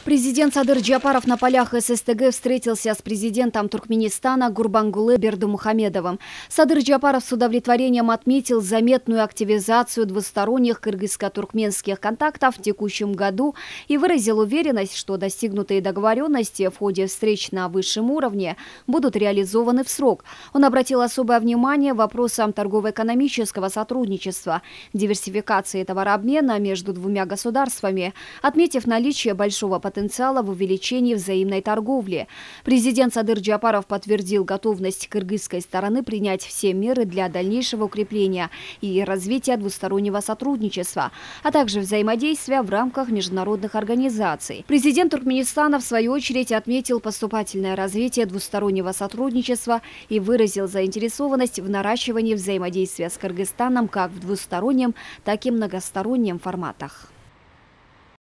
Президент Садыр Джапаров на полях ССТГ встретился с президентом Туркменистана Гурбангулы Бердымухамедовым. Садыр Джапаров с удовлетворением отметил заметную активизацию двусторонних кыргызско-туркменских контактов в текущем году и выразил уверенность, что достигнутые договоренности в ходе встреч на высшем уровне будут реализованы в срок. Он обратил особое внимание вопросам торгово-экономического сотрудничества, диверсификации товарообмена между двумя государствами, отметив наличие большого потенциала в увеличении взаимной торговли. Президент Садыр Джапаров подтвердил готовность кыргызской стороны принять все меры для дальнейшего укрепления и развития двустороннего сотрудничества, а также взаимодействия в рамках международных организаций. Президент Туркменистана, в свою очередь, отметил поступательное развитие двустороннего сотрудничества и выразил заинтересованность в наращивании взаимодействия с Кыргызстаном как в двустороннем, так и многостороннем форматах.